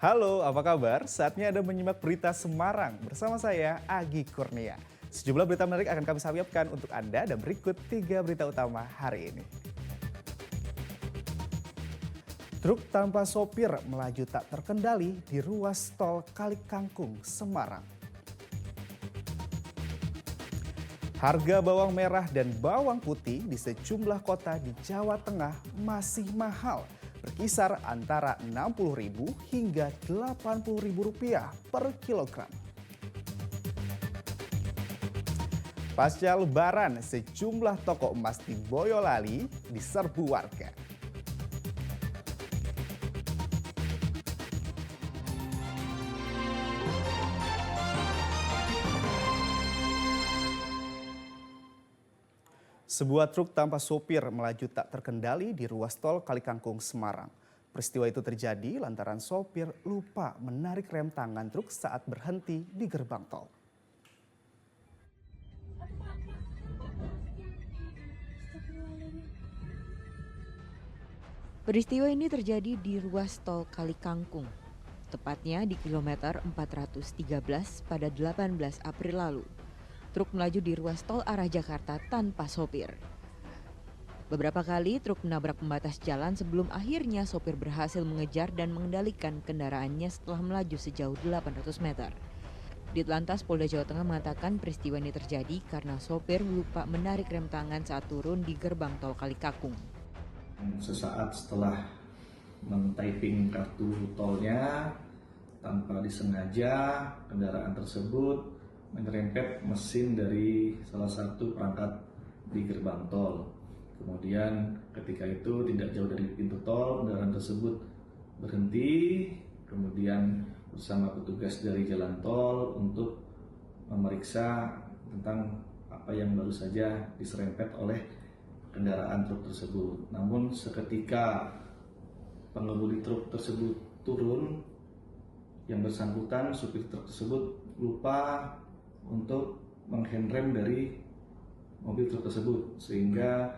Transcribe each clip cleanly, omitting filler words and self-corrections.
Halo, apa kabar? Saatnya Anda menyimak berita Semarang bersama saya, Agi Kurnia. Sejumlah berita menarik akan kami sampaikan untuk Anda dan berikut 3 berita utama hari ini. Truk tanpa sopir melaju tak terkendali di ruas tol Kalikangkung, Semarang. Harga bawang merah dan bawang putih di sejumlah kota di Jawa Tengah masih mahal, berkisar antara Rp60.000 hingga Rp80.000 per kilogram. Pasca Lebaran, sejumlah toko emas di Boyolali diserbu warga. Sebuah truk tanpa sopir melaju tak terkendali di ruas tol Kalikangkung, Semarang. Peristiwa itu terjadi lantaran sopir lupa menarik rem tangan truk saat berhenti di gerbang tol. Peristiwa ini terjadi di ruas tol Kalikangkung, tepatnya di kilometer 413 pada 18 April lalu. Truk melaju di ruas tol arah Jakarta tanpa sopir. Beberapa kali truk menabrak pembatas jalan sebelum akhirnya sopir berhasil mengejar dan mengendalikan kendaraannya setelah melaju sejauh 800 meter. Ditlantas Polda Jawa Tengah mengatakan peristiwa ini terjadi karena sopir lupa menarik rem tangan saat turun di gerbang tol Kalikangkung. Sesaat setelah men-typing kartu tolnya, tanpa disengaja kendaraan tersebut menyerempet mesin dari salah satu perangkat di gerbang tol. Kemudian ketika itu tidak jauh dari pintu tol, kendaraan tersebut berhenti, kemudian bersama petugas dari jalan tol untuk memeriksa tentang apa yang baru saja diserempet oleh kendaraan truk tersebut. Namun seketika pengemudi truk tersebut turun, yang bersangkutan supir truk tersebut lupa untuk menghandrem dari mobil truk tersebut, sehingga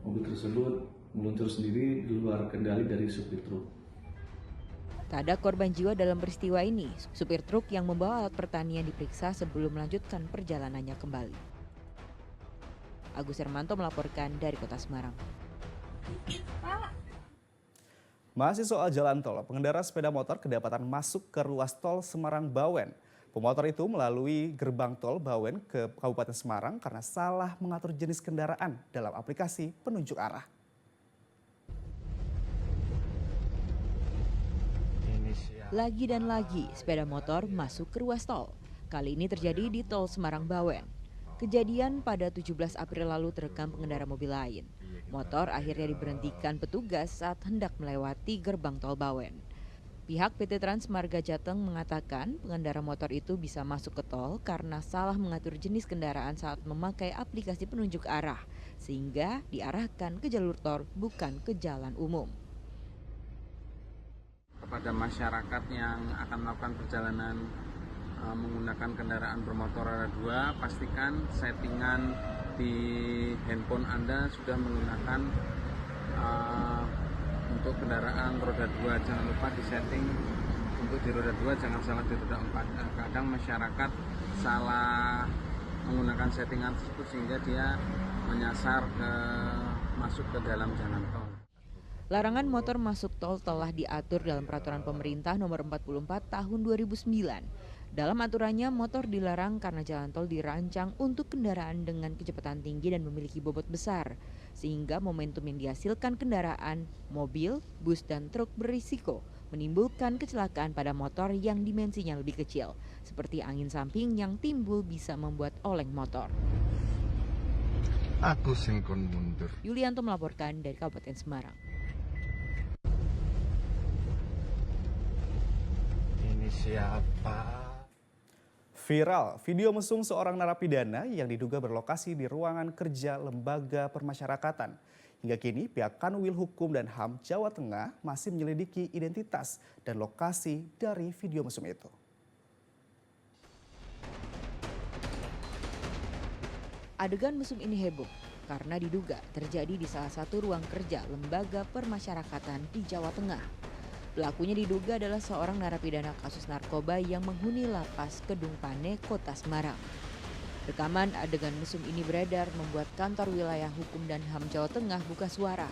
mobil tersebut meluncur sendiri di luar kendali dari supir truk. Tak ada korban jiwa dalam peristiwa ini. Supir truk yang membawa alat pertanian diperiksa sebelum melanjutkan perjalanannya kembali. Agus Hermanto melaporkan dari Kota Semarang. Masih soal jalan tol, pengendara sepeda motor kedapatan masuk ke ruas tol Semarang-Bawen. Pemotor itu melalui gerbang tol Bawen ke Kabupaten Semarang karena salah mengatur jenis kendaraan dalam aplikasi penunjuk arah. Lagi dan lagi sepeda motor masuk ke ruas tol. Kali ini terjadi di tol Semarang-Bawen. Kejadian pada 17 April lalu terekam pengendara mobil lain. Motor akhirnya diberhentikan petugas saat hendak melewati gerbang tol Bawen. Pihak PT Trans Marga Jateng mengatakan pengendara motor itu bisa masuk ke tol karena salah mengatur jenis kendaraan saat memakai aplikasi penunjuk arah, sehingga diarahkan ke jalur tol bukan ke jalan umum. Kepada masyarakat yang akan melakukan perjalanan menggunakan kendaraan bermotor roda 2, pastikan settingan di handphone Anda sudah menggunakan untuk kendaraan roda 2. Jangan lupa disetting untuk di roda 2, jangan salah di roda 4. Kadang masyarakat salah menggunakan settingan tersebut sehingga dia menyasar masuk ke dalam jalan tol. Larangan motor masuk tol telah diatur dalam Peraturan Pemerintah Nomor 44 Tahun 2009. Dalam aturannya, motor dilarang karena jalan tol dirancang untuk kendaraan dengan kecepatan tinggi dan memiliki bobot besar, sehingga momentum yang dihasilkan kendaraan, mobil, bus, dan truk berisiko menimbulkan kecelakaan pada motor yang dimensinya lebih kecil, seperti angin samping yang timbul bisa membuat oleng motor. Aku singkon mundur. Yulianto melaporkan dari Kabupaten Semarang. Ini siapa? Viral, video mesum seorang narapidana yang diduga berlokasi di ruangan kerja Lembaga Permasyarakatan. Hingga kini pihak Kanwil Hukum dan HAM Jawa Tengah masih menyelidiki identitas dan lokasi dari video mesum itu. Adegan mesum ini heboh karena diduga terjadi di salah satu ruang kerja Lembaga Permasyarakatan di Jawa Tengah. Pelakunya diduga adalah seorang narapidana kasus narkoba yang menghuni lapas Kedung Pane, Kota Semarang. Rekaman adegan mesum ini beredar membuat Kantor Wilayah Hukum dan HAM Jawa Tengah buka suara.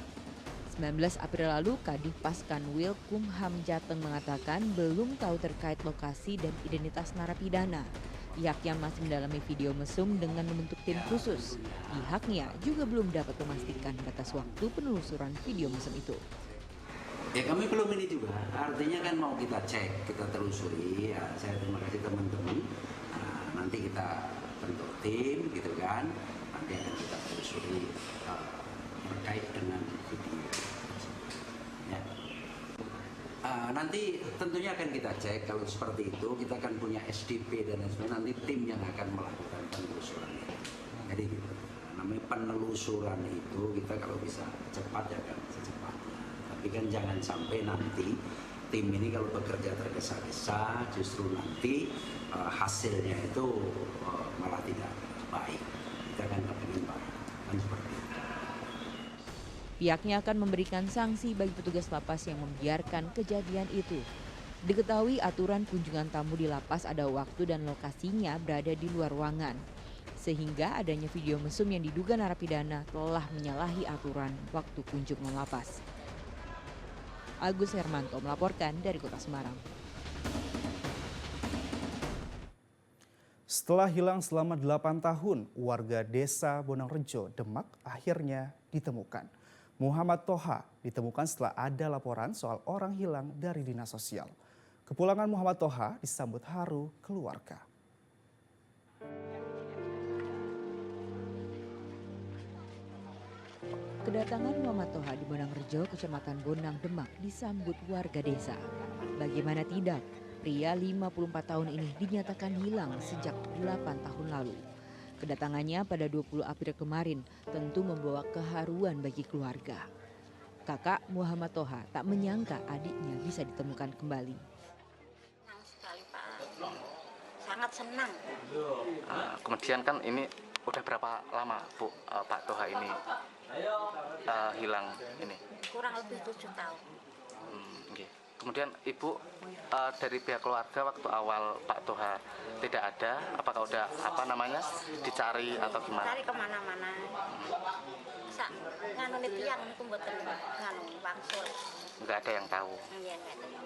19 April lalu, Kadif Paskanwil Kumham Jateng mengatakan belum tahu terkait lokasi dan identitas narapidana. Pihaknya masih mendalami video mesum dengan membentuk tim khusus. Pihaknya juga belum dapat memastikan batas waktu penelusuran video mesum itu. Ya kami belum ini juga, artinya kan mau kita cek, kita telusuri. Ya, saya terima kasih teman-teman. Nah, nanti kita bentuk tim gitu kan, nanti akan kita telusuri terkait dengan video. Ya. Nanti tentunya akan kita cek, kalau seperti itu kita akan punya SDP dan lain sebagainya, nanti tim yang akan melakukan penelusuran. Jadi gitu. Namanya penelusuran itu kita kalau bisa cepat ya kan secepatnya. Tapi kan jangan sampai nanti tim ini kalau bekerja tergesa-gesa justru nanti hasilnya itu malah tidak baik. Kita kan kepingin baik, kan seperti itu. Pihaknya akan memberikan sanksi bagi petugas lapas yang membiarkan kejadian itu. Diketahui aturan kunjungan tamu di lapas ada waktu dan lokasinya berada di luar ruangan. Sehingga adanya video mesum yang diduga narapidana telah menyalahi aturan waktu kunjungan lapas. Agus Hermanto melaporkan dari Kota Semarang. Setelah hilang selama 8 tahun, warga desa Bonangrejo, Demak akhirnya ditemukan. Muhammad Toha ditemukan setelah ada laporan soal orang hilang dari dinas sosial. Kepulangan Muhammad Toha disambut haru keluarga. Kedatangan Muhammad Toha di Bonangrejo, Kecamatan Bonang, Demak disambut warga desa. Bagaimana tidak, pria 54 tahun ini dinyatakan hilang sejak 8 tahun lalu. Kedatangannya pada 20 April kemarin tentu membawa keharuan bagi keluarga. Kakak Muhammad Toha tak menyangka adiknya bisa ditemukan kembali. Senang sekali Pak, sangat senang. Kemudian kan ini udah berapa lama Bu Pak Toha ini hilang ini? Kurang lebih 7 tahun. Okay. Kemudian Ibu dari pihak keluarga waktu awal Pak Toha tidak ada, apakah udah dicari atau gimana? Cari kemana-mana. Sak nganu tiang niku mboten nganu wangsul. Nggak ada yang tahu. Iya, nggak ada yang.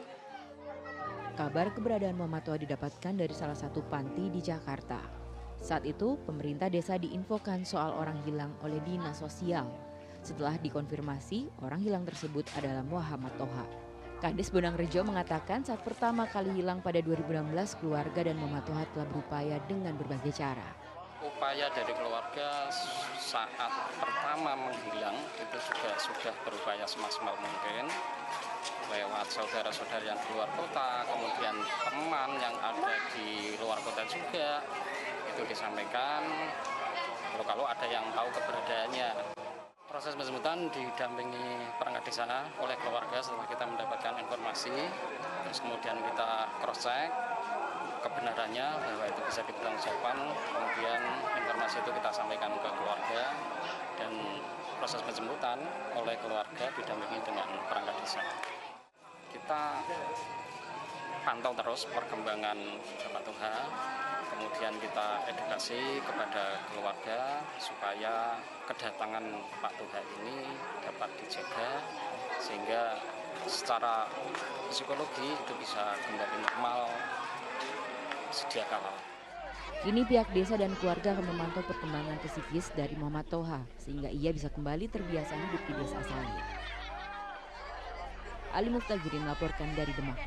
Kabar keberadaan Muhammad Toha didapatkan dari salah satu panti di Jakarta. Saat itu pemerintah desa diinfokan soal orang hilang oleh dinas sosial. Setelah dikonfirmasi, orang hilang tersebut adalah Muhammad Toha. Kadis Bonangrejo mengatakan saat pertama kali hilang pada 2016, keluarga dan Muhammad Toha telah berupaya dengan berbagai cara. Upaya dari keluarga saat pertama menghilang itu juga sudah berupaya semaksimal mungkin lewat saudara-saudara yang di luar kota, kemudian teman yang ada di luar kota juga itu disampaikan kalau ada yang tahu keberadaannya. Proses penjemputan didampingi perangkat desa oleh keluarga setelah kita mendapatkan informasi, terus kemudian kita cross-check kebenarannya bahwa itu bisa dipertanggungjawabkan, kemudian informasi itu kita sampaikan ke keluarga dan proses penjemputan oleh keluarga didampingi dengan perangkat desa. Kita pantau terus perkembangan Pak Toha, kemudian kita edukasi kepada keluarga supaya kedatangan Pak Toha ini dapat dijaga sehingga secara psikologi itu bisa kembali normal sedia kala. Kini pihak desa dan keluarga akan memantau perkembangan psikis dari Muhammad Toha sehingga ia bisa kembali terbiasa hidup di desa asalnya. Ali Muftagiri melaporkan dari Demak.